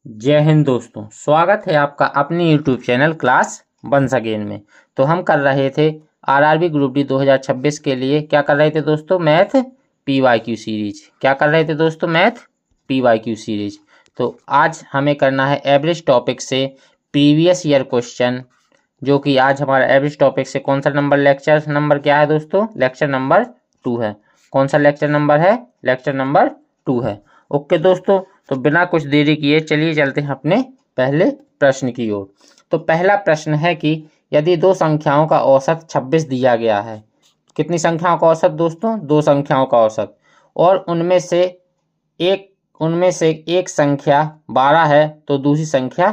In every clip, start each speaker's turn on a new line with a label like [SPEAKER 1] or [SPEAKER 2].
[SPEAKER 1] जय हिंद दोस्तों, स्वागत है आपका अपने YouTube channel class once again में। तो हम कर रहे थे आरआरबी ग्रुप डी 2026 के लिए क्या कर रहे थे दोस्तों, मैथ PYQ सीरीज। क्या कर रहे थे दोस्तों, मैथ PYQ सीरीज। तो आज हमें करना है एवरेज टॉपिक से प्रीवियस ईयर क्वेश्चन, जो कि आज हमारा एवरेज टॉपिक से कौन सा नंबर, लेक्चर नंबर क्या है दोस्तों, लेक्चर नंबर 2 है। कौन सा लेक्चर नंबर है, लेक्चर नंबर 2 है। ओके दोस्तों, तो बिना कुछ देरी किए चलिए चलते हैं अपने पहले प्रश्न की ओर। तो पहला प्रश्न है कि यदि दो संख्याओं का औसत 26 दिया गया है। कितनी संख्याओं का औसत दोस्तों, दो संख्याओं का औसत, और उनमें से एक संख्या 12 है, तो दूसरी संख्या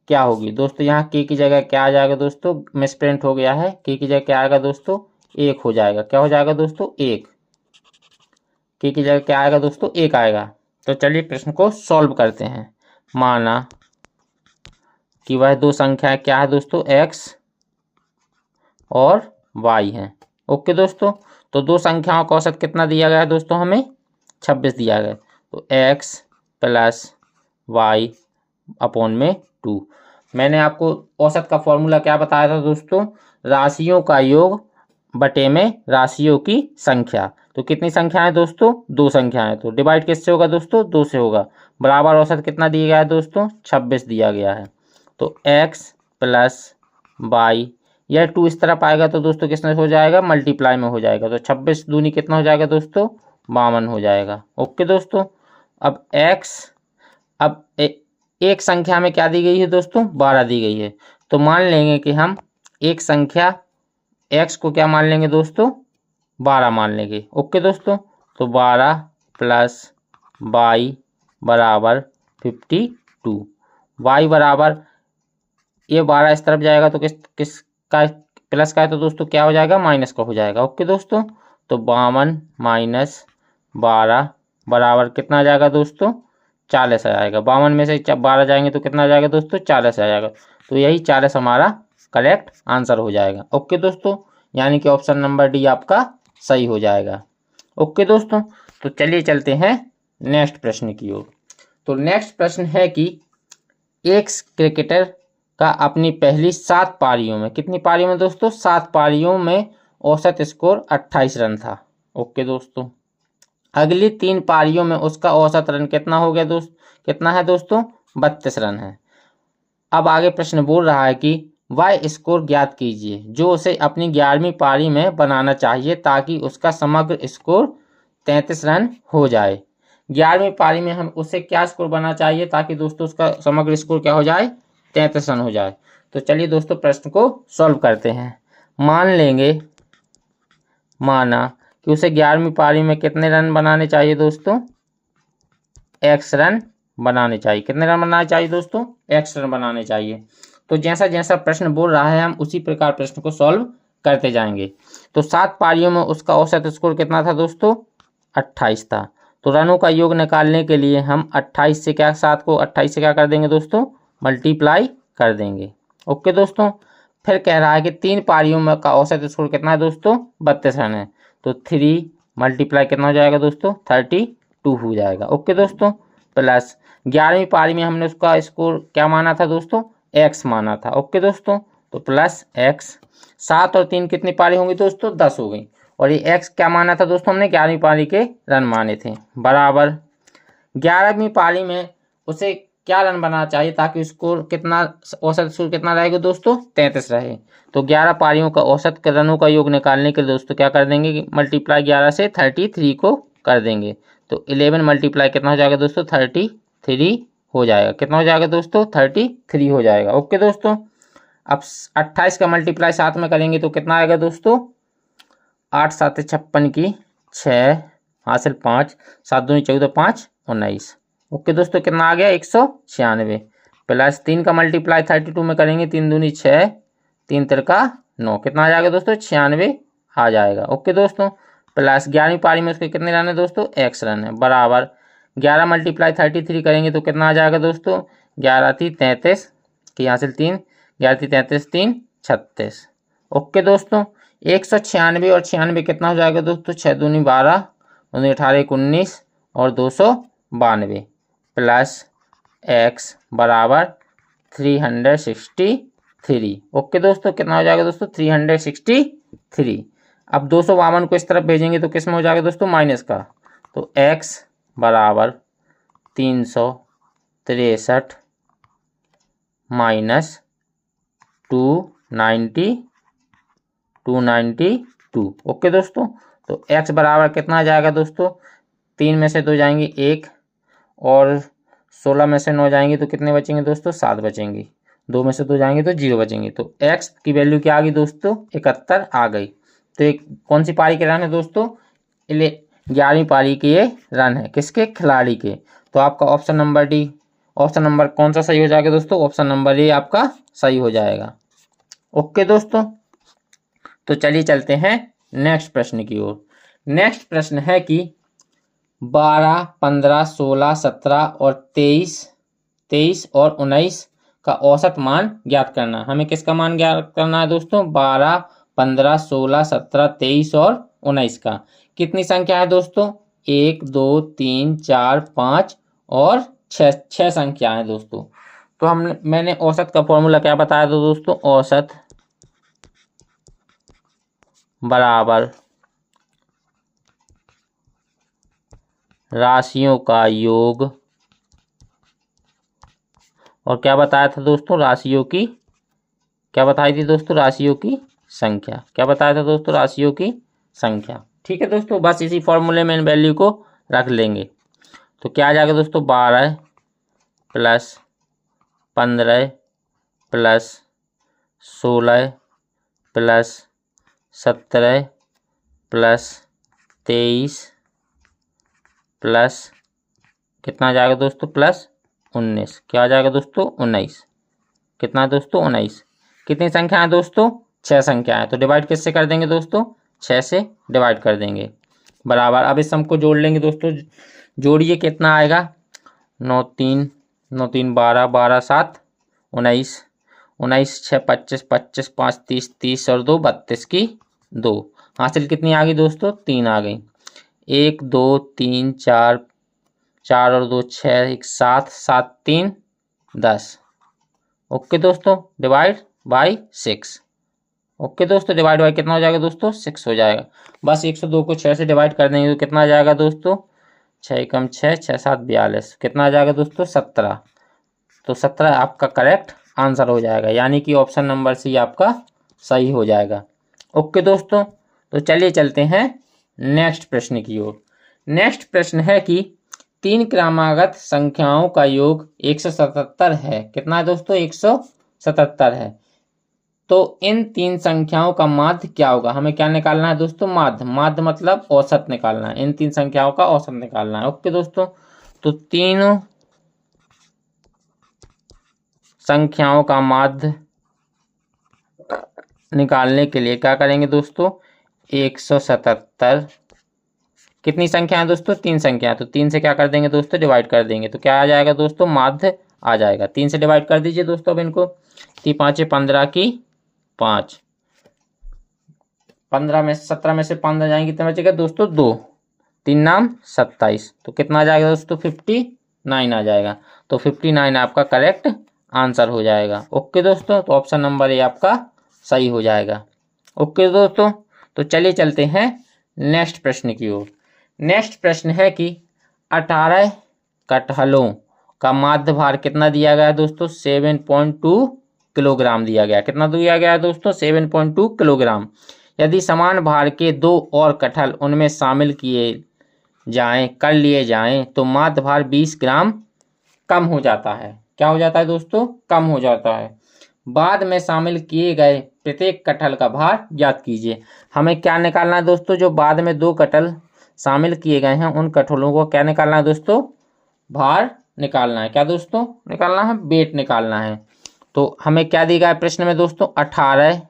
[SPEAKER 1] क्या होगी दोस्तों। यहाँ के की जगह क्या आ जाएगा दोस्तों, मिसप्रिंट हो गया है। के की जगह क्या आएगा दोस्तों, 1 हो जाएगा। क्या हो जाएगा दोस्तों, 1। के की जगह क्या आएगा दोस्तों, 1 आएगा। तो चलिए प्रश्न को सॉल्व करते हैं। माना कि वह दो संख्याएं क्या है दोस्तों, x और y है। ओके दोस्तों, तो दो संख्याओं का औसत कितना दिया गया है दोस्तों, हमें 26 दिया गया है। तो x प्लस y अपॉन में 2। मैंने आपको औसत का फॉर्मूला क्या बताया था दोस्तों, राशियों का योग बटे में राशियों की संख्या। तो कितनी संख्या है दोस्तों, दो संख्याएं, तो डिवाइड किससे होगा दोस्तों, 2 से होगा। बराबर औसत कितना दिया गया है दोस्तों, 26 दिया गया है। तो x प्लस y, यह 2 इस तरफ आएगा तो दोस्तों किसमें हो जाएगा, मल्टीप्लाई में हो जाएगा। तो 26 दूनी कितना हो जाएगा दोस्तों, 52 हो जाएगा। ओके दोस्तों, अब एक संख्या में क्या दी गई है दोस्तों, 12 दी गई है। तो मान लेंगे कि हम एक संख्या x को क्या मान लेंगे दोस्तों, 12 मान लेंगे। ओके दोस्तों, तो 12 प्लस y बराबर 52। y बराबर, ये 12 इस तरफ जाएगा तो किस का प्लस का है, तो दोस्तों क्या हो जाएगा, माइनस का हो जाएगा। ओके दोस्तों, तो 52 माइनस 12 बराबर कितना आ जाएगा दोस्तों, 40 आ जाएगा। 52 में से 12 जाएंगे तो कितना आ जाएगा दोस्तों, 40 आ जाएगा। तो यही 40 हमारा करेक्ट आंसर हो जाएगा। ओके दोस्तों, यानी कि ऑप्शन नंबर डी आपका सही हो जाएगा। ओके दोस्तों, तो चलिए चलते हैं नेक्स्ट प्रश्न की ओर। तो नेक्स्ट प्रश्न है कि एक क्रिकेटर का अपनी पहली 7 पारियों में, कितनी पारियों में दोस्तों, 7 पारियों में औसत स्कोर 28 रन था। ओके दोस्तों, अगली 3 पारियों में उसका औसत रन कितना हो गया दोस्त, कितना है दोस्तों, 32 रन है। अब आगे प्रश्न बोल रहा है कि वह स्कोर ज्ञात कीजिए जो उसे अपनी 11वीं पारी में बनाना चाहिए ताकि उसका समग्र स्कोर 33 रन हो जाए। 11वीं पारी में हम उसे क्या स्कोर बनाना चाहिए ताकि दोस्तों उसका समग्र स्कोर क्या हो जाए, 33 रन हो जाए। तो चलिए दोस्तों प्रश्न को सॉल्व करते हैं। माना कि उसे 11वीं पारी में कितने रन बनाने चाहिए दोस्तों, x रन बनाने चाहिए। कितने रन बनाने चाहिए दोस्तों, x रन बनाने चाहिए। तो जैसा जैसा प्रश्न बोल रहा है हम उसी प्रकार प्रश्न को सॉल्व करते जाएंगे। तो 7 पारियों में उसका औसत स्कोर कितना था दोस्तों, 28 था। तो रनों का योग निकालने के लिए हम 28 से क्या, 7 को 28 से क्या कर देंगे दोस्तों, मल्टीप्लाई कर देंगे। ओके दोस्तों, फिर कह रहा है कि 3 पारियों में का औसत स्कोर कितना है दोस्तों, 32 रन है। तो 3 मल्टीप्लाई कितना हो जाएगा दोस्तों, 32 हो जाएगा। ओके दोस्तों, प्लस 11वीं पारी में हमने उसका स्कोर क्या माना था दोस्तों, x माना था। ओके दोस्तों, तो प्लस x, 7 और 3 कितनी पारी होंगी दोस्तों, 10 हो गई। और ये x क्या माना था दोस्तों, हमने 11वीं पारी के रन माने थे। बराबर 11वीं पारी में उसे क्या रन बनाना चाहिए ताकि स्कोर कितना, औसत स्कोर कितना रहेगा दोस्तों, 33 रहे। तो 11 पारियों का औसत के रनों का योग निकालने के लिए दोस्तों क्या कर देंगे कि मल्टीप्लाई 11 से 33 को कर देंगे। तो 11 मल्टीप्लाई कितना हो जाएगा दोस्तों, 33 हो जाएगा। कितना हो जाएगा दोस्तों, 33 हो जाएगा। ओके दोस्तों, अब 28 का मल्टीप्लाई 7 में करेंगे तो कितना आएगा दोस्तों, 8 7 56 की 6 हासिल 5, 7 दूनी 14, 5 19। ओके दोस्तों, कितना आ गया, 196। प्लस 3 का मल्टीप्लाई 32 में करेंगे, 3 दूनी 6, 3 तिरका 9, कितना आ जाएगा दोस्तों, 96 आ जाएगा। ओके दोस्तों, प्लस 11वीं पारी में उसके कितने रन है दोस्तों, x रन है। बराबर 11 मल्टीप्लाई 33 करेंगे तो कितना आ जाएगा दोस्तों, 11 3 33 की हासिल 3, 11 3 33 3 36। ओके दोस्तों, 196 और 96 कितना हो जाएगा दोस्तों, 6 दूनी 12, 18 19 और 292 प्लस x बराबर 363। ओके दोस्तों, कितना हो जाएगा दोस्तों 363। अब 252 को इस तरफ भेजेंगे तो किस में हो जाएगा दोस्तों माइनस का, तो x बराबर 363 माइनस 292। ओके दोस्तों, तो x बराबर कितना आ जाएगा दोस्तों, 3 में से 2 जाएंगे 1 और 16 में से 9 जाएंगे तो कितने बचेंगे दोस्तों 7 बचेंगे, 2 में से 2 जाएंगे तो 0 बचेंगे। तो x की वैल्यू क्या आ गई दोस्तों 71 आ गई। तो एक कौन सी पारी के रन है दोस्तों, 11वीं पारी के ये रन है, किसके, खिलाड़ी के। तो आपका option number D, option number कौन सा सही हो जाएगा दोस्तों, ऑप्शन नंबर ए आपका सही हो जाएगा। ओके दोस्तों, तो चलिए चलते हैं नेक्स्ट प्रश्न की ओर। नेक्स्ट प्रश्न है कि 12, 15, 16, 17 और 23 और 19 का औसत मान ज्ञात करना। हमें किसका मान ज्ञात करना है दोस्तों, 12, 15, 16, 17, 23 और 19 का। कितनी संख्या है दोस्तों, 1, 2, 3, 4, 5 और 6 संख्या है दोस्तों। तो मैंने औसत का फॉर्मूला क्या बताया था दोस्तों, औसत बराबर राशियों का योग, और क्या बताया था दोस्तों, राशियों की, क्या बताई थी दोस्तों, राशियों की संख्या। क्या बताया था दोस्तों, राशियों की संख्या। ठीक है दोस्तों, बस इसी फॉर्मूले में इन वैल्यू को रख लेंगे। तो क्या आ जाएगा दोस्तों, 12 plus 15 plus 16 plus 17 plus 23 plus कितना आ जाएगा दोस्तों, प्लस 19। क्या आ जाएगा दोस्तों 19। कितना है दोस्तों 19। कितनी संख्या है दोस्तों, 6 संख्या है। तो डिवाइड किससे कर देंगे दोस्तों, 6 से डिवाइड कर देंगे, बराबर। अब इस सम को जोड़ लेंगे दोस्तों, जोड़िए कितना आएगा, 9 3 12, 12 7 19, 19 6 25, 25 5 30, 30 और 2 32 की 2। हासिल कितनी आ गई दोस्तों, 3 आ गई। 1 2 3 4, 4 और 2 6, 1 7, 7 3 10। ओके दोस्तों, डिवाइड बाई 6। ओके दोस्तों, डिवाइड बाई कितना हो जाएगा दोस्तों, 6 हो जाएगा। बस 102 को 6 से डिवाइड कर देंगे तो कितना आ जाएगा दोस्तों, 6 कम 6, 6 7 42, कितना आ जाएगा दोस्तों 17। तो 17 आपका करेक्ट आंसर हो जाएगा, यानी कि ऑप्शन नंबर सी आपका सही हो जाएगा। ओके दोस्तों, तो चलिए चलते हैं नेक्स्ट प्रश्न की ओर। नेक्स्ट प्रश्न है कि 3 क्रमागत संख्याओं का योग 177 है। कितना है दोस्तों, 177 है। तो इन 3 संख्याओं का माध्य क्या होगा। हमें क्या निकालना है दोस्तों, माध्य। माध्य मतलब औसत निकालना है, इन 3 संख्याओं का औसत निकालना है। ओके दोस्तों, तो तीनों संख्याओं का माध्य निकालने के लिए क्या करेंगे दोस्तों, 177। कितनी संख्या है दोस्तों, 3 संख्या। तो 3 से क्या कर देंगे दोस्तों, डिवाइड कर देंगे। तो क्या आ जाएगा दोस्तों, माध्य आ जाएगा। 3 से डिवाइड कर दीजिए दोस्तों। अब इनको 3 5 15 की 5, 15 में 17 में से 15 जाएंगे, कितना बचेगा दोस्तों 2, 3 नाम 27। तो कितना आ जाएगा दोस्तों, 59 आ जाएगा। तो 59 आपका करेक्ट आंसर हो जाएगा। ओके दोस्तों, तो ऑप्शन नंबर ए आपका सही हो जाएगा। ओके दोस्तों, तो चलिए चलते हैं नेक्स्ट प्रश्न की ओर। नेक्स्ट प्रश्न है कि 18 कटहलों का माध्य भार कितना दिया गया है दोस्तों, 7.2 किलोग्राम दिया गया। कितना दिया गया है दोस्तों, 7.2 किलोग्राम। यदि समान भार के 2 और कटहल उनमें शामिल कर लिए जाएं तो माध्य भार 20 ग्राम कम हो जाता है। क्या हो जाता है दोस्तों, कम हो जाता है। बाद में शामिल किए गए प्रत्येक कटहल का भार ज्ञात कीजिए। हमें क्या निकालना है दोस्तों, जो बाद में 2 कटहल शामिल किए गए हैं उन कटहलों को क्या निकालना है दोस्तों, भार निकालना है। क्या दोस्तों निकालना है, वेट निकालना है। तो हमें क्या दिया गया है प्रश्न में दोस्तों, 18।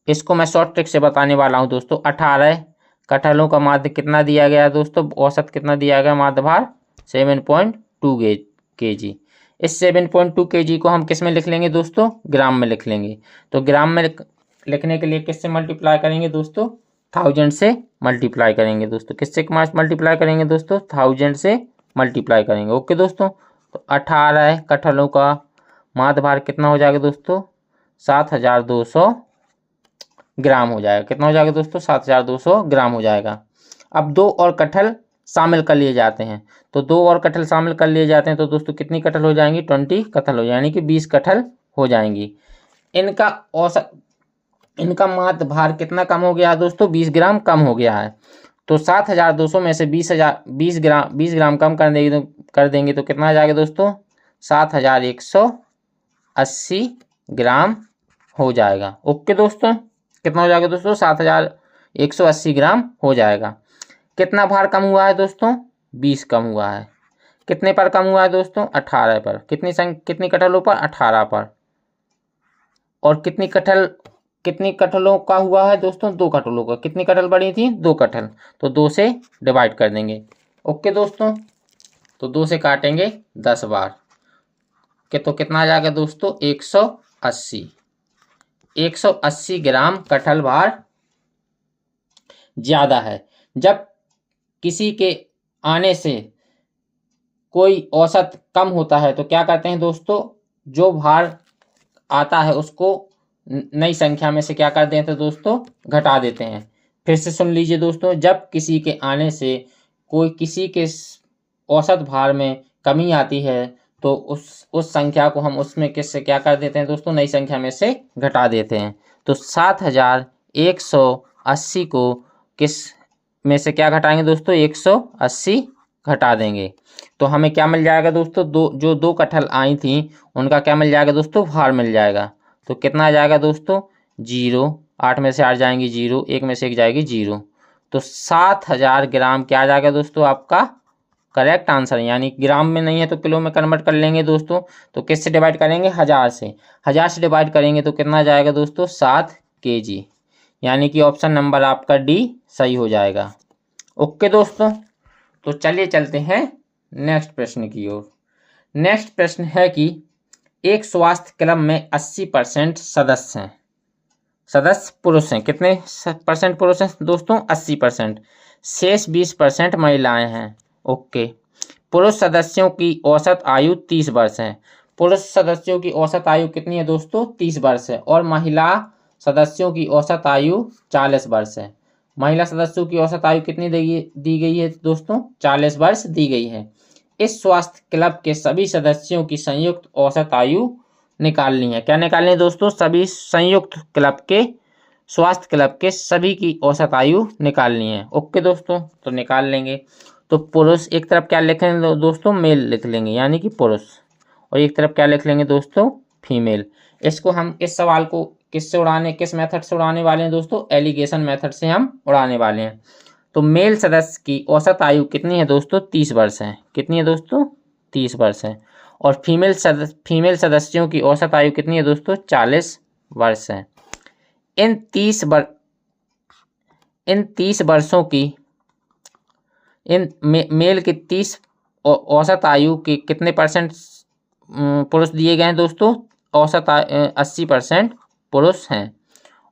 [SPEAKER 1] इसको मैं शॉर्ट ट्रिक से बताने वाला हूं दोस्तों। 18 कटहलों का माध्य कितना दिया गया है दोस्तों, औसत कितना दिया गया, माध्य भार 7.2 kg। इस 7.2 kg को हम किस में लिख लेंगे दोस्तों, ग्राम में लिख लेंगे। तो ग्राम में लिखने के लिए किससे मल्टीप्लाई करेंगे दोस्तों, 1000 से मल्टीप्लाई करेंगे दोस्तों। किससे मल्टीप्लाई करेंगे दोस्तों, 1000 से मल्टीप्लाई करेंगे। ओके दोस्तों, तो 18 कटहलों का माध्य भार कितना हो जाएगा दोस्तों? 7200 ग्राम हो जाएगा। कितना हो जाएगा दोस्तों? 7200 ग्राम हो जाएगा। अब 2 और कटहल शामिल कर लिए जाते हैं, तो 2 और कटहल शामिल कर लिए जाते हैं तो दोस्तों कितनी कटहल हो जाएंगी? 20 कटहल हो, यानी कि 20 कटहल हो जाएंगी। इनका औसत, इनका माध्य भार कितना कम हो गया है दोस्तों? 20 ग्राम कम हो गया है। तो 7200 में से 20 ग्राम कम कर देंगे तो कितना आ जाएगा दोस्तों? 7180 ग्राम हो जाएगा। ओके दोस्तों, कितना हो जाएगा दोस्तों? 7180 ग्राम हो जाएगा। कितना भार कम हुआ है दोस्तों? 20 कम हुआ है। कितने पर कम हुआ है दोस्तों? 18 पर। कितनी कटहलों पर? 18 पर। और कितनी कटहलों का हुआ है दोस्तों? 2 कटहलों का। कितनी कटहल बढ़ी थी? 2 कटहल। तो 2 से डिवाइड कर देंगे। ओके दोस्तों, तो 2 से काटेंगे 10 बार तो कितना आ जाएगा दोस्तों? 180। 180 ग्राम कटहल भार ज्यादा है। जब किसी के आने से कोई औसत कम होता है तो क्या करते हैं दोस्तों? जो भार आता है उसको नई संख्या में से क्या कर देते हैं दोस्तों? घटा देते हैं। फिर से सुन लीजिए दोस्तों, जब किसी के आने से किसी के औसत भार में कमी आती है तो उस संख्या को हम उसमें किससे क्या कर देते हैं दोस्तों? नई संख्या में से घटा देते हैं। तो 7180 को किस में से क्या घटाएंगे दोस्तों? 180 घटा देंगे तो हमें क्या मिल जाएगा दोस्तों? जो 2 कटहल आई थी उनका क्या मिल जाएगा दोस्तों? भार मिल जाएगा। तो कितना आ जाएगा दोस्तों? 0। 8 में से 8 जाएंगी 0, 1 में से 1 जाएगी 0। तो 7000 ग्राम क्या आ जाएगा दोस्तों? आपका करेक्ट आंसर। यानी ग्राम में नहीं है तो किलो में कन्वर्ट कर लेंगे दोस्तों। तो किससे डिवाइड करेंगे? 1000 से। 1000 से डिवाइड करेंगे तो कितना जाएगा दोस्तों? 7 kg। यानी कि ऑप्शन नंबर आपका डी सही हो जाएगा। ओके दोस्तों, तो चलिए चलते हैं नेक्स्ट प्रश्न की ओर। नेक्स्ट प्रश्न है कि एक स्वास्थ्य क्लब में 80% सदस्य हैं। सदस्य पुरुष हैं। कितने परसेंट पुरुष हैं दोस्तों? 80%। शेष 20% महिलाएं हैं। ओके। पुरुष सदस्यों की औसत आयु 30 वर्ष है। पुरुष सदस्यों की औसत आयु कितनी है दोस्तों? 30 वर्ष है। और महिला सदस्यों की औसत आयु 40 वर्ष है। महिला सदस्यों की औसत आयु कितनी दी गई है दोस्तों? 40 वर्ष दी गई है। इस स्वास्थ्य क्लब के सभी सदस्यों की संयुक्त औसत आयु निकालनी है। क्या निकालनी है दोस्तों? सभी संयुक्त क्लब के, स्वास्थ्य क्लब के सभी की औसत आयु निकालनी है। ओके दोस्तों, तो निकाल लेंगे। तो पुरुष एक तरफ क्या लिख लेंगे दोस्तों? मेल लिख लेंगे, यानी कि पुरुष। और एक तरफ क्या लिख लेंगे दोस्तों? फीमेल। इसको हम, इस सवाल को किस मेथड से उड़ाने वाले हैं दोस्तों? एलिगेशन मेथड से हम उड़ाने वाले हैं। तो मेल सदस्य की औसत आयु कितनी है दोस्तों? 30 वर्ष है। कितनी है दोस्तों? 30 वर्ष है। और फीमेल सदस्यों की औसत आयु कितनी है दोस्तों? 40 वर्ष है। इन 30 वर्षों की, मेल की 30 औसत आयु के कितने परसेंट पुरुष दिए गए हैं दोस्तों? औसत 80% पुरुष हैं।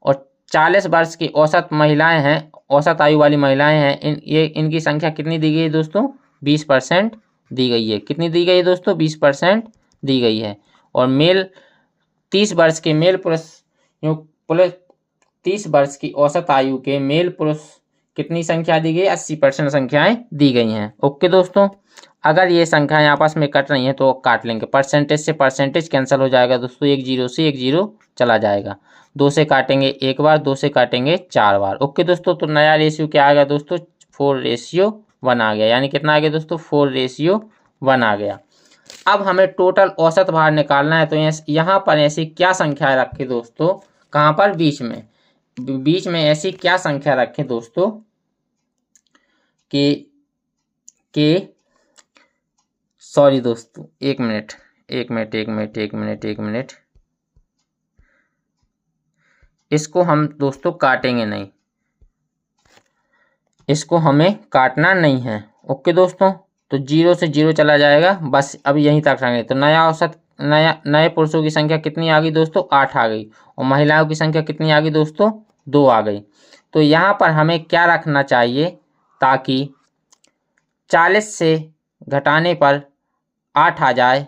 [SPEAKER 1] और 40 वर्ष की औसत महिलाएं हैं, औसत आयु वाली महिलाएं हैं। इनकी संख्या कितनी दी गई है दोस्तों? 20% दी गई है। कितनी दी गई है दोस्तों? 20% दी गई है। और मेल 30 वर्ष के मेल पुरुष 30 वर्ष की औसत आयु के मेल पुरुष कितनी संख्या दी गई? 80% संख्याएं दी गई हैं। ओके दोस्तों, अगर ये संख्याएं आपस में कट रही हैं तो काट लेंगे। परसेंटेज से परसेंटेज कैंसिल हो जाएगा दोस्तों। 1 0 से 1 0 चला जाएगा। 2 से काटेंगे 1 बार, 2 से काटेंगे 4 बार। ओके दोस्तों, तो नया रेशियो क्या आ गया दोस्तों? 4:1 आ गया। यानी कितना आ गया दोस्तों? 4:1 आ गया। अब हमें टोटल औसत भार निकालना है। तो यहाँ पर ऐसी क्या संख्या रखे दोस्तों? कहाँ पर? बीच में ऐसी क्या संख्या रखें दोस्तों कि सॉरी दोस्तों, एक मिनट। इसको हम दोस्तों काटेंगे नहीं, इसको हमें काटना नहीं है। ओके दोस्तों, तो 0 से 0 चला जाएगा, बस अब यहीं तक रहेंगे। तो नए पुरुषों की संख्या कितनी आ गई दोस्तों? 8 आ गई। और महिलाओं की संख्या कितनी आ गई दोस्तों? 2 आ गई। तो यहाँ पर हमें क्या रखना चाहिए ताकि 40 से घटाने पर 8 आ जाए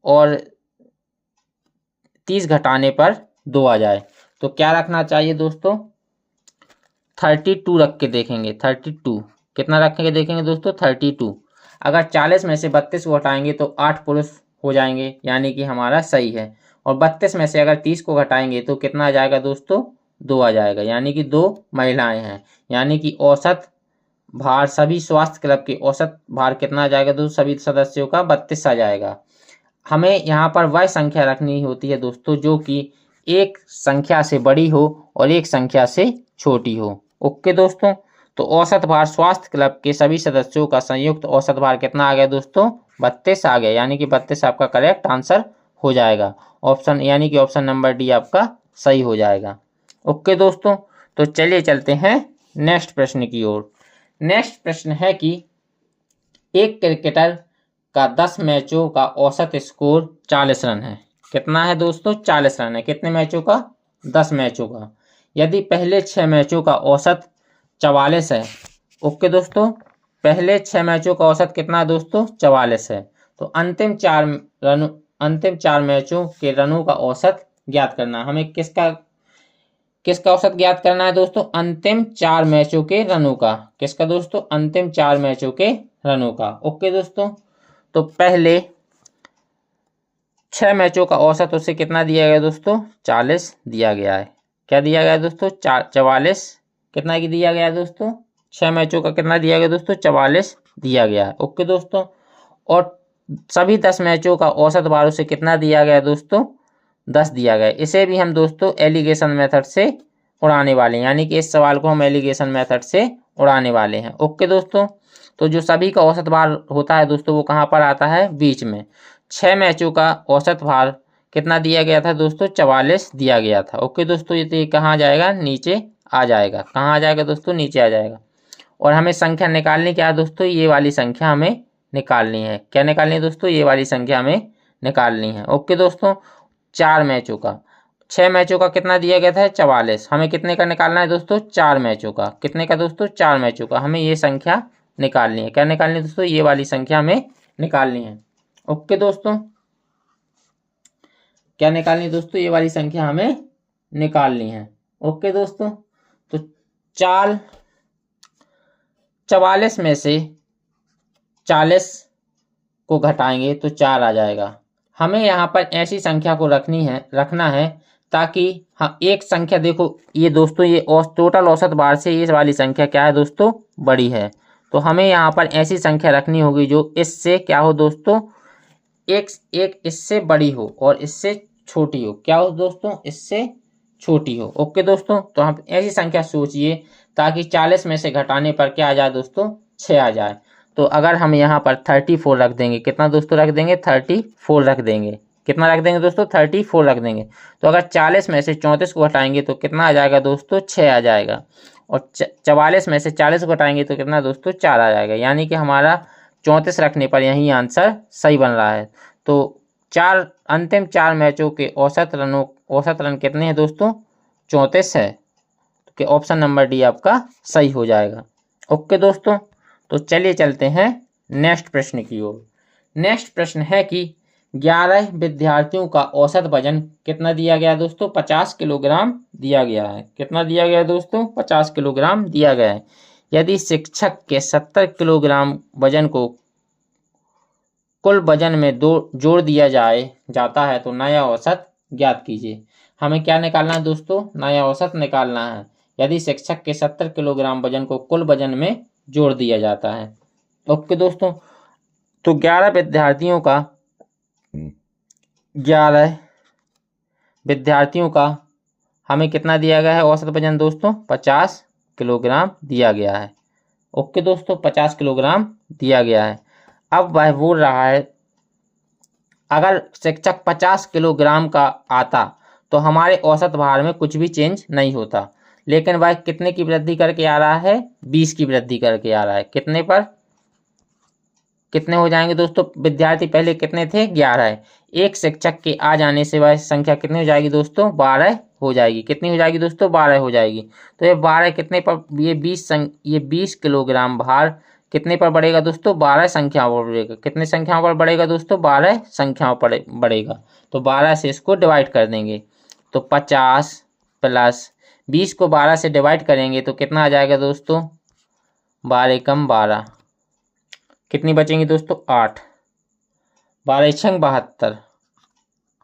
[SPEAKER 1] और 30 घटाने पर 2 आ जाए तो क्या रखना चाहिए दोस्तों? 32 रख के देखेंगे। 32 कितना रखेंगे देखेंगे दोस्तों? 32। अगर 40 में से 32 को घटाएंगे तो 8 पुरुष हो जाएंगे, यानी कि हमारा सही है। और 32 में से अगर 30 को घटाएंगे तो कितना आ जाएगा दोस्तों? 2 आ जाएगा, यानी कि 2 महिलाएं हैं। यानी कि औसत भार सभी स्वास्थ्य क्लब के औसत भार कितना आ जाएगा दोस्तों? सभी सदस्यों का 32 आ जाएगा। हमें यहाँ पर वह संख्या रखनी होती है दोस्तों जो कि एक संख्या से बड़ी हो और एक संख्या से छोटी हो। ओके दोस्तों, तो औसत भार स्वास्थ्य क्लब के सभी सदस्यों का संयुक्त औसत भार कितना आ गया दोस्तों? 32 आ गया, यानी कि 32 आपका करेक्ट आंसर हो जाएगा। ऑप्शन यानी कि ऑप्शन नंबर डी आपका सही हो जाएगा। ओके दोस्तों, तो चलिए चलते हैं नेक्स्ट प्रश्न की ओर। नेक्स्ट प्रश्न है कि एक क्रिकेटर का 10 मैचों का औसत स्कोर 40 रन है। कितना है दोस्तों? 40 रन है। कितने मैचों का? 10 मैचों का। यदि पहले 6 मैचों का औसत 44 है। ओके दोस्तों, पहले 6 मैचों का औसत कितना है दोस्तों? 44 है। तो अंतिम 4 मैचों के रनों का औसत ज्ञात करना। हमें किसका औसत ज्ञात करना है दोस्तों? अंतिम 4 मैचों के रनों का। किसका दोस्तों? अंतिम 4 मैचों के रनों का। ओके दोस्तों, तो पहले 6 मैचों का औसत उसे कितना दिया गया दोस्तों? 40 दिया गया है। क्या दिया गया दोस्तों? 44 कितना की दिया गया दोस्तों? 6 मैचों का कितना दिया गया दोस्तों? 44 दिया गया है। ओके दोस्तों, और सभी 10 मैचों का औसत भार उसे कितना दिया गया दोस्तों? 10 दिया गया। इसे भी हम दोस्तों एलिगेशन मेथड से उड़ाने वाले हैं, यानी कि इस सवाल को हम एलिगेशन मेथड से उड़ाने वाले हैं। ओके दोस्तों, तो जो सभी का औसत भार होता है दोस्तों वो कहाँ पर आता है? बीच में। 6 मैचों का औसत भार कितना दिया गया था दोस्तों? 44 दिया गया था। ओके दोस्तों, ये कहाँ जाएगा? नीचे आ जाएगा। कहाँ आ जाएगा दोस्तों? नीचे आ जाएगा। और हमें संख्या निकालनी क्या है दोस्तों? ये वाली संख्या हमें निकालनी है। क्या निकालनी है दोस्तों? ये वाली संख्या हमें निकालनी है। ओके दोस्तों, 4 मैचों का, 6 मैचों का कितना दिया गया था? 44। हमें कितने का निकालना है दोस्तों? 4 मैचों का। कितने का दोस्तों? 4 मैचों का। हमें ये संख्या निकालनी है। क्या निकालनी है दोस्तों? ये वाली संख्या हमें निकालनी है। ओके दोस्तों, क्या निकालनी है दोस्तों? ये वाली संख्या हमें निकालनी है। ओके दोस्तों, तो 44 में से 40 को घटाएंगे तो 4 आ जाएगा। हमें यहाँ पर ऐसी संख्या को रखना है ताकि हाँ एक संख्या, देखो ये दोस्तों ये टोटल औसत भार से ये वाली संख्या क्या है दोस्तों? बड़ी है। तो हमें यहाँ पर ऐसी संख्या रखनी होगी जो इससे क्या हो दोस्तों? एक इससे बड़ी हो और इससे छोटी हो। क्या हो दोस्तों? इससे छोटी हो। ओके दोस्तों, तो हम ऐसी संख्या सोचिए ताकि 40 में से घटाने पर क्या आ जाए दोस्तों? 6 आ जाए। तो अगर हम यहाँ पर 34 रख देंगे, कितना दोस्तों रख देंगे? 34 रख देंगे। कितना रख देंगे दोस्तों? 34 रख देंगे। तो अगर 40 में से 34 को घटाएंगे तो कितना आ जाएगा दोस्तों? 6 आ जाएगा। और 44 में से 40 को घटाएंगे तो कितना दोस्तों? 4 आ जाएगा। यानी कि हमारा 34 रखने पर यही आंसर सही बन रहा है। तो अंतिम 4 मैचों के औसत रन कितने हैं दोस्तों? 34 है। कि ऑप्शन नंबर डी आपका सही हो जाएगा। ओके दोस्तों, तो चलिए चलते हैं नेक्स्ट प्रश्न की ओर। नेक्स्ट प्रश्न है कि 11 विद्यार्थियों का औसत वजन कितना दिया गया दोस्तों? 50 किलोग्राम दिया गया है। कितना दिया गया है दोस्तों? 50 किलोग्राम दिया गया है। यदि शिक्षक के 70 किलोग्राम वजन को कुल वजन में जोड़ दिया जाता है तो नया औसत ज्ञात कीजिए। हमें क्या निकालना है दोस्तों? नया औसत निकालना है। यदि शिक्षक के 70 किलोग्राम वजन को कुल वजन में जोड़ दिया जाता है। ओके दोस्तों, तो 11 विद्यार्थियों का हमें कितना दिया गया है औसत वजन दोस्तों? 50 किलोग्राम दिया गया है। ओके दोस्तों, 50 किलोग्राम दिया गया है। अब वह बोल रहा है अगर शिक्षक 50 किलोग्राम का आता तो हमारे औसत भार में कुछ भी चेंज नहीं होता, लेकिन वह कितने की वृद्धि करके आ रहा है? 20 की वृद्धि करके आ रहा है। कितने पर? कितने हो जाएंगे दोस्तों? विद्यार्थी पहले कितने थे? 11 है। एक शिक्षक के आ जाने से वह संख्या कितनी हो जाएगी दोस्तों? 12 हो जाएगी। कितनी हो जाएगी दोस्तों? 12 हो जाएगी। तो ये 12 कितने पर? ये 20 किलोग्राम भार कितने पर बढ़ेगा दोस्तों? 12 संख्याओं पर बढ़ेगा। कितने संख्याओं पर बढ़ेगा दोस्तों? 12 संख्याओं पर बढ़ेगा। तो 12 से इसको डिवाइड कर देंगे तो 50 प्लस 20 को 12 से डिवाइड करेंगे तो कितना आ जाएगा दोस्तों? 12 कम 12, कितनी बचेंगी दोस्तों? 8। 12 छंग 72,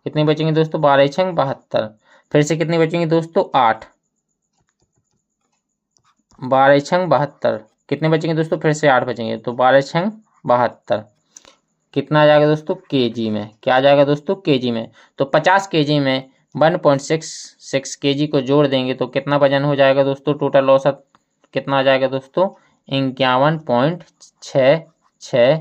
[SPEAKER 1] कितनी बचेंगी दोस्तों? 12 छंग 72। फिर से कितनी बचेंगी दोस्तों? 8। 12 छंग 72, कितने बचेंगे दोस्तों? फिर से 8 बचेंगे तो 12 छंग 72, कितना आ जाएगा दोस्तों? केजी में। क्या आ जाएगा दोस्तों? केजी में। तो 50 केजी में 1.66 केजी को जोड़ देंगे तो कितना वजन हो जाएगा दोस्तों? टोटल औसत कितना आ जाएगा दोस्तों? 51.66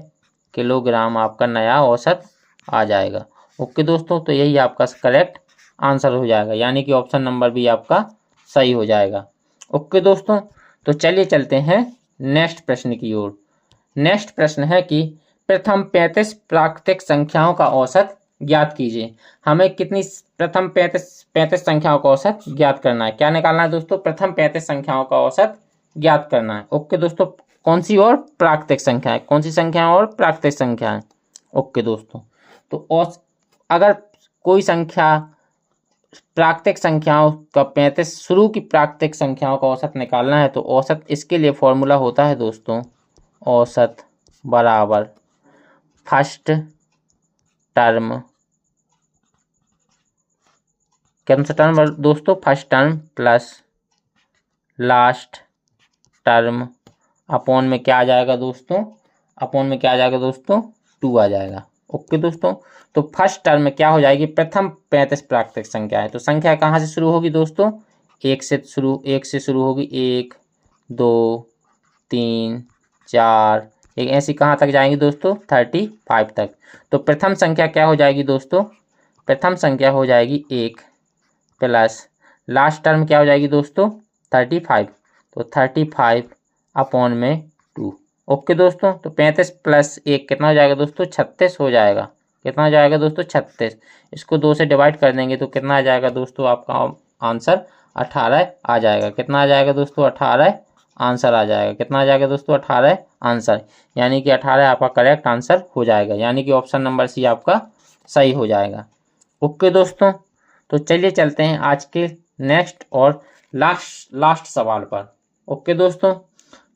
[SPEAKER 1] किलोग्राम आपका नया औसत आ जाएगा। ओके दोस्तों, तो यही आपका करेक्ट आंसर हो जाएगा, यानी कि ऑप्शन नंबर भी आपका सही हो जाएगा। ओके दोस्तों, तो चलिए चलते हैं नेक्स्ट प्रश्न की ओर। नेक्स्ट प्रश्न है कि प्रथम 35 प्राकृतिक संख्याओं का औसत ज्ञात कीजिए। हमें कितनी प्रथम 35 संख्याओं का औसत ज्ञात करना है। क्या निकालना है दोस्तों? प्रथम 35 संख्याओं का औसत ज्ञात करना है। ओके दोस्तों, कौन सी और? प्राकृतिक संख्या है। कौन सी संख्या और? प्राकृतिक संख्या है। ओके दोस्तों, तो अगर कोई संख्या प्राकृतिक संख्याओं का 35 शुरू की प्राकृतिक संख्याओं का औसत निकालना है तो औसत, इसके लिए फॉर्मूला होता है दोस्तों, औसत बराबर फर्स्ट टर्म, कौन सा टर्म दोस्तों? First term plus last term upon में क्या आ जाएगा दोस्तों? अपॉन में क्या आ जाएगा दोस्तों? 2 आ जाएगा। ओके दोस्तों, तो फर्स्ट टर्म में क्या हो जाएगी? प्रथम 35 प्राकृतिक संख्या है तो संख्या कहाँ से शुरू होगी दोस्तों? 1 से शुरू होगी। 1 2 3 4, एक ऐसी कहाँ तक जाएंगी दोस्तों? 35 तक। तो प्रथम संख्या क्या हो जाएगी दोस्तों? प्रथम संख्या हो जाएगी 1 प्लस लास्ट टर्म क्या हो जाएगी दोस्तों? 35। तो 35 अपॉन में 2। ओके दोस्तों, तो 35 प्लस 1 कितना हो जाएगा दोस्तों? 36 हो जाएगा। कितना हो जाएगा दोस्तों? 36। इसको 2 से डिवाइड कर देंगे तो कितना आ जाएगा दोस्तों? आपका आंसर 18 आ जाएगा। कितना आ जाएगा दोस्तों? 18 आंसर आ जाएगा। कितना आ जाएगा दोस्तों? 18 आंसर, यानी कि 18 आपका करेक्ट आंसर हो जाएगा, यानी कि ऑप्शन नंबर सी आपका सही हो जाएगा। ओके दोस्तों, तो चलिए चलते हैं आज के नेक्स्ट और लास्ट सवाल पर। ओके दोस्तों,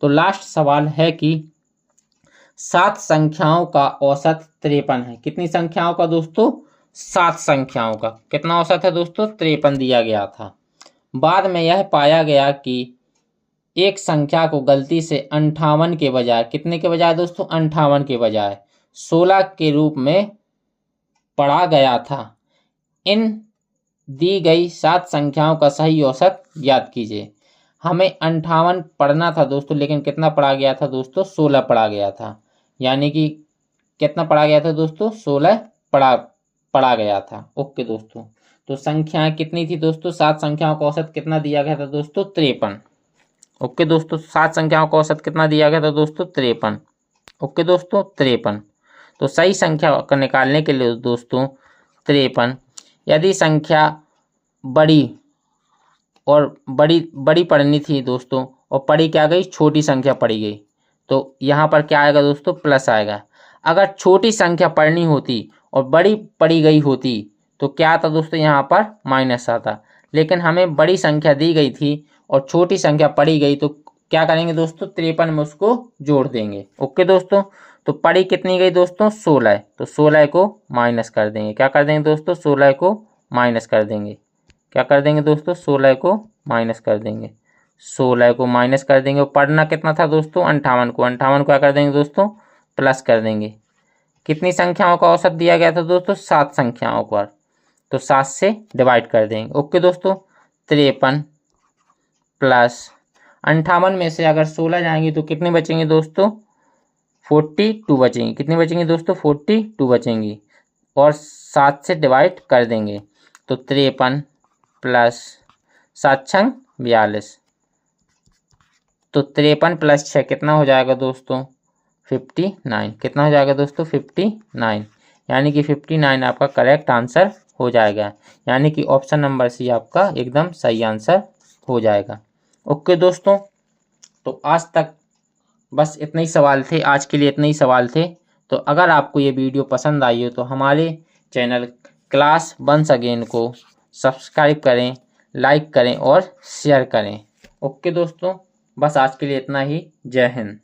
[SPEAKER 1] तो लास्ट सवाल है कि 7 संख्याओं का औसत 53 है। कितनी संख्याओं का दोस्तों? 7 संख्याओं का। कितना औसत है दोस्तों? 53 दिया गया था। बाद में यह पाया गया कि एक संख्या को गलती से 58 के बजाय, कितने के बजाय दोस्तों? 58 के बजाय 16 के रूप में पढ़ा गया था। इन दी गई 7 संख्याओं का सही औसत ज्ञात कीजिए। हमें 58 पढ़ना था दोस्तों, लेकिन कितना पढ़ा गया था दोस्तों? 16 पढ़ा गया था। यानी कि कितना पढ़ा गया था दोस्तों? 16 पढ़ा गया था। ओके दोस्तों, तो संख्या कितनी थी दोस्तों? 7 संख्याओं का औसत कितना दिया गया था दोस्तों? 53। ओके दोस्तों, 7 संख्याओं का औसत कितना दिया गया था दोस्तों? 53। ओके दोस्तों, 53। तो सही संख्या को निकालने के लिए दोस्तों 53, यदि संख्या बड़ी और बड़ी पढ़नी थी दोस्तों और पढ़ी क्या गई? छोटी संख्या पढ़ी गई, तो यहाँ पर क्या आएगा दोस्तों? प्लस आएगा। अगर छोटी संख्या पढ़नी होती और बड़ी पढ़ी गई होती तो क्या आता दोस्तों? यहाँ पर माइनस आता। लेकिन हमें बड़ी संख्या दी गई थी और छोटी संख्या पढ़ी गई तो क्या करेंगे दोस्तों? 53 में उसको जोड़ देंगे। ओके दोस्तों, तो पढ़ी कितनी गई दोस्तों? 16, तो 16 को माइनस कर देंगे। क्या कर देंगे दोस्तों? 16 को माइनस कर देंगे। क्या कर देंगे दोस्तों? 16 को माइनस कर देंगे। 16 को माइनस कर देंगे और पढ़ना कितना था दोस्तों? 58 को। 58 को क्या कर देंगे दोस्तों? प्लस कर देंगे। कितनी संख्याओं का औसत दिया गया था दोस्तों? 7 संख्याओं पर, तो 7 से डिवाइड कर देंगे। ओके दोस्तों, 53 प्लस 58 में से अगर 16 जाएंगी तो कितने बचेंगे दोस्तों? 42 बचेंगी। कितनी बचेंगी दोस्तों? 42 बचेंगी और 7 से डिवाइड कर देंगे तो 53 प्लस 7 छंग 42, तो 53 प्लस 6 कितना हो जाएगा दोस्तों? 59। कितना हो जाएगा दोस्तों? 59, यानी कि 59 आपका करेक्ट आंसर हो जाएगा, यानी कि ऑप्शन नंबर सी आपका एकदम सही आंसर हो जाएगा। ओके दोस्तों, तो आज तक बस इतने ही सवाल थे आज के लिए, इतने ही सवाल थे। तो अगर आपको ये वीडियो पसंद आई हो तो हमारे चैनल क्लास वंस अगेन को सब्सक्राइब करें, लाइक करें और शेयर करें। ओके दोस्तों, बस आज के लिए इतना ही। जय हिंद।